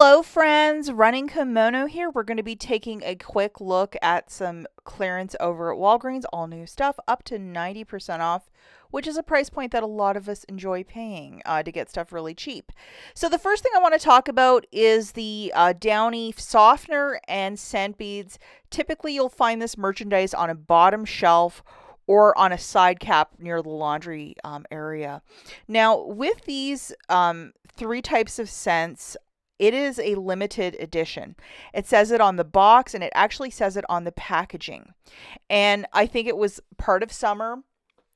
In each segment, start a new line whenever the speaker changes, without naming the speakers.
Hello friends, Running Kimono here. We're going to be taking a quick look at some clearance over at Walgreens, all new stuff, up to 90% off, which is a price point that a lot of us enjoy paying to get stuff really cheap. So the first thing I want to talk about is the Downy softener and scent beads. Typically you'll find this merchandise on a bottom shelf or on a side cap near the laundry area. Now with these three types of scents, it is a limited edition. It says it on the box and it actually says it on the packaging. And I think it was part of summer.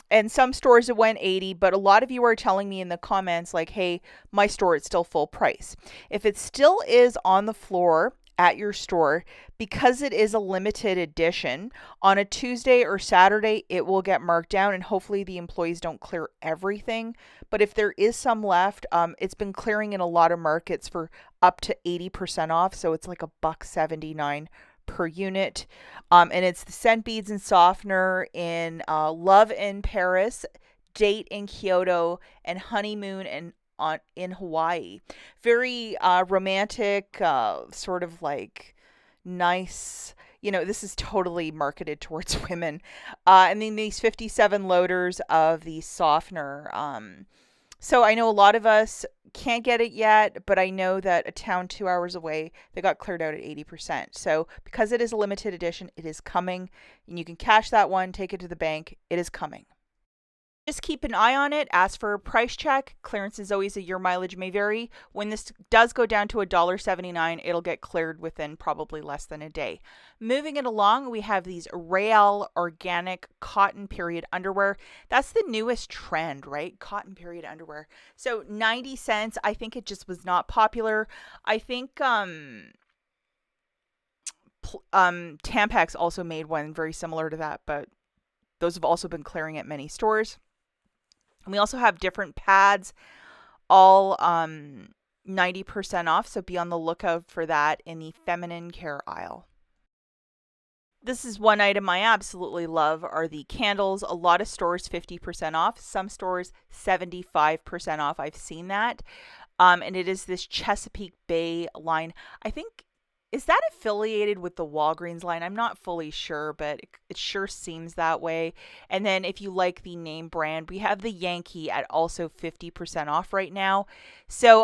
And some stores it went 80, but a lot of you are telling me in the comments like, "Hey, my store it's still full price." If it still is on the floor at your store, because it is a limited edition, on a Tuesday or Saturday it will get marked down, and hopefully the employees don't clear everything. But if there is some left, it's been clearing in a lot of markets for up to 80% off, so it's like a $1.79 per unit. And it's the scent beads and softener in Love in Paris, Date in Kyoto, and Honeymoon in Hawaii. Very romantic, sort of like nice. This is totally marketed towards women. And then these 57 loaders of the softener. So I know a lot of us can't get it yet, but I know that a town 2 hours away, they got cleared out at 80%. So because it is a limited edition, it is coming, and you can cash that one, take it to the bank. It is coming. Just keep an eye on it. Ask for a price check. Clearance is always a year mileage may vary. When this does go down to $1.79, it'll get cleared within probably less than a day. Moving it along, we have these Rael organic cotton period underwear. That's the newest trend, right? Cotton period underwear. So 90 cents. I think it just was not popular. I think Tampax also made one very similar to that, but those have also been clearing at many stores. And we also have different pads, all 90% off, so be on the lookout for that in the feminine care aisle. This is one item I absolutely love are the candles. A lot of stores 50% off, some stores 75% off. I've seen that. And it is this Chesapeake Bay line. I think, is that affiliated with the Walgreens line? I'm not fully sure, but it sure seems that way. And then if you like the name brand, we have the Yankee at also 50% off right now. So,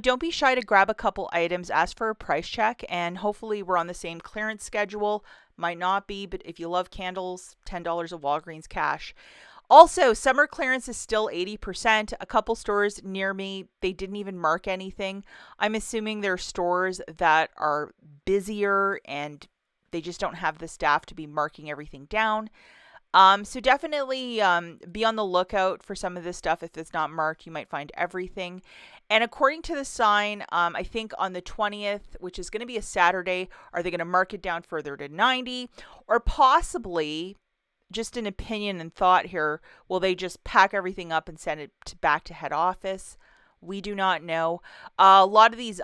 don't be shy to grab a couple items, ask for a price check, and hopefully we're on the same clearance schedule. Might not be, but if you love candles, $10 of Walgreens cash. Also, summer clearance is still 80%. A couple stores near me, they didn't even mark anything. I'm assuming they're stores that are busier and they just don't have the staff to be marking everything down. So definitely be on the lookout for some of this stuff. If it's not marked, you might find everything. And according to the sign, I think on the 20th, which is going to be a Saturday, are they going to mark it down further to 90? Or possibly, just an opinion and thought here, will they just pack everything up and send it back to head office? We do not know. A lot of these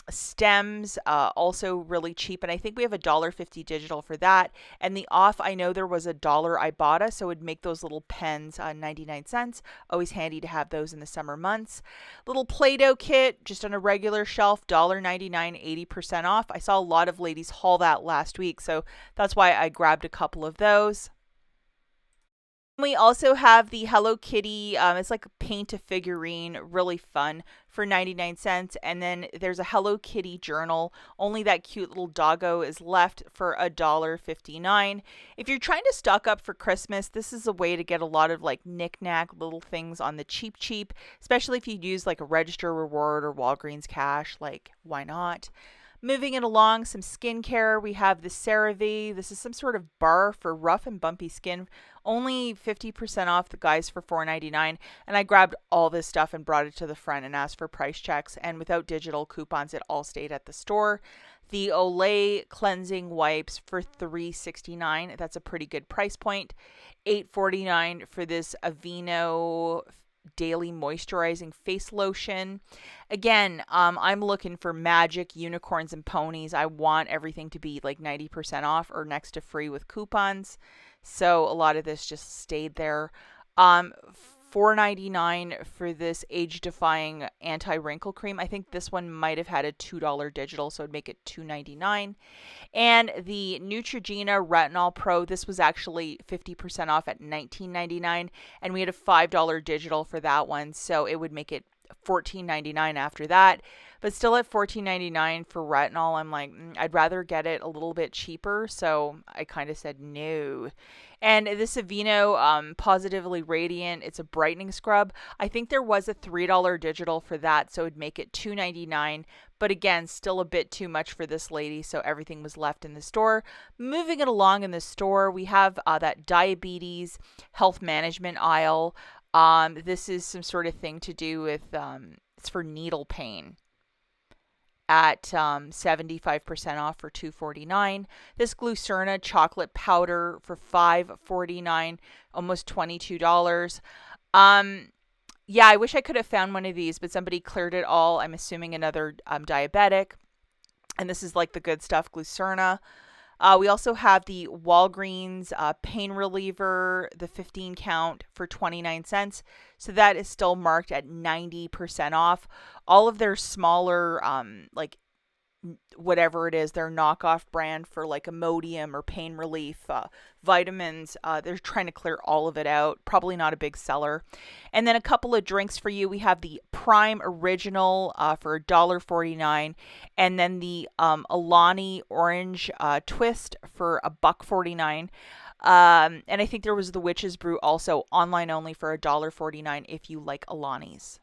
stems also really cheap, and I think we have $1.50 digital for that. And the off, I know there was $1 IBOTTA, so it would make those little pens 99 cents. Always handy to have those in the summer months. Little Play-Doh kit, just on a regular shelf, $1.99, 80% off. I saw a lot of ladies haul that last week, so that's why I grabbed a couple of those. We also have the Hello Kitty. It's like a paint a figurine, really fun for 99 cents. And then there's a Hello Kitty journal. Only that cute little doggo is left for $1.59. If you're trying to stock up for Christmas, this is a way to get a lot of like knick-knack little things on the cheap, especially if you use like a Register Reward or Walgreens Cash. Like, why not? Moving it along, some skincare. We have the CeraVe. This is some sort of bar for rough and bumpy skin. Only 50% off, the guys for $4.99. And I grabbed all this stuff and brought it to the front and asked for price checks. And without digital coupons, it all stayed at the store. The Olay cleansing wipes for $3.69. That's a pretty good price point. $8.49 for this Aveeno daily moisturizing face lotion. Again, I'm looking for magic unicorns and ponies. I want everything to be like 90% off or next to free with coupons. So a lot of this just stayed there. $4.99 for this age-defying anti-wrinkle cream. I think this one might have had a $2 digital, so it'd make it $2.99. And the Neutrogena Retinol Pro, this was actually 50% off at $19.99, and we had a $5 digital for that one, so it would make it $14.99 after that. But still at $14.99 for retinol, I'm like, I'd rather get it a little bit cheaper, so I kind of said no. And this Aveeno Positively Radiant, it's a brightening scrub. I think there was a $3 digital for that, so it would make it $2.99. But again, still a bit too much for this lady, so everything was left in the store. Moving it along in the store, we have that diabetes health management aisle. This is some sort of thing to do with, it's for needle pain at 75% off for $2.49. This Glucerna chocolate powder for $5.49, almost $22. Yeah, I wish I could have found one of these, but somebody cleared it all. I'm assuming another diabetic. And this is like the good stuff, Glucerna. We also have the Walgreens pain reliever, the 15 count for 29 cents. So that is still marked at 90% off. All of their smaller, like whatever it is, their knockoff brand for like Imodium or pain relief, vitamins, they're trying to clear all of it out. Probably not a big seller. And then a couple of drinks for you. We have the Prime Original for $1.49, and then the Alani Orange Twist for $1.49. And I think there was the Witch's Brew also online only for $1.49 if you like Alani's.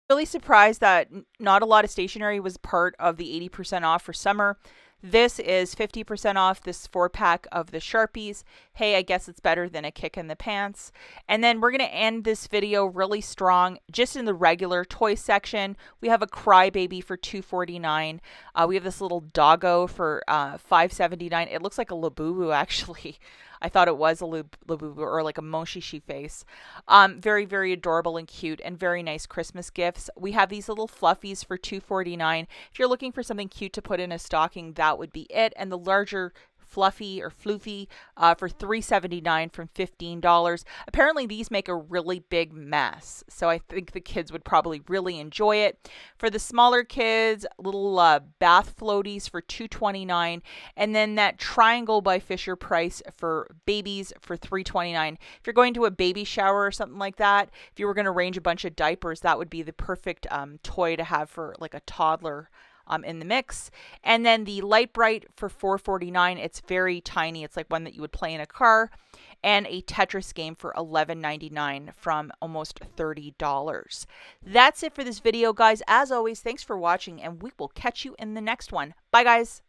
Really surprised that not a lot of stationery was part of the 80% off for summer. This is 50% off this 4-pack of the Sharpies. Hey, I guess it's better than a kick in the pants. And then we're going to end this video really strong just in the regular toy section. We have a Crybaby for $2.49. We have this little doggo for $5.79. It looks like a Labubu, actually. I thought it was a Labubu or like a Moshishi face. Very, very adorable and cute and very nice Christmas gifts. We have these little fluffies for $2.49. If you're looking for something cute to put in a stocking, that would be it. And the larger fluffy or floofy for $3.79 from $15. Apparently these make a really big mess, so I think the kids would probably really enjoy it. For the smaller kids, little bath floaties for $2.29, and then that triangle by Fisher Price for babies for $3.29. If you're going to a baby shower or something like that, if you were going to arrange a bunch of diapers, that would be the perfect toy to have for like a toddler in the mix. And then the Light Bright for $4.49. It's very tiny. It's like one that you would play in a car. And a Tetris game for $11.99 from almost $30. That's it for this video, guys. As always, thanks for watching, and we will catch you in the next one. Bye, guys.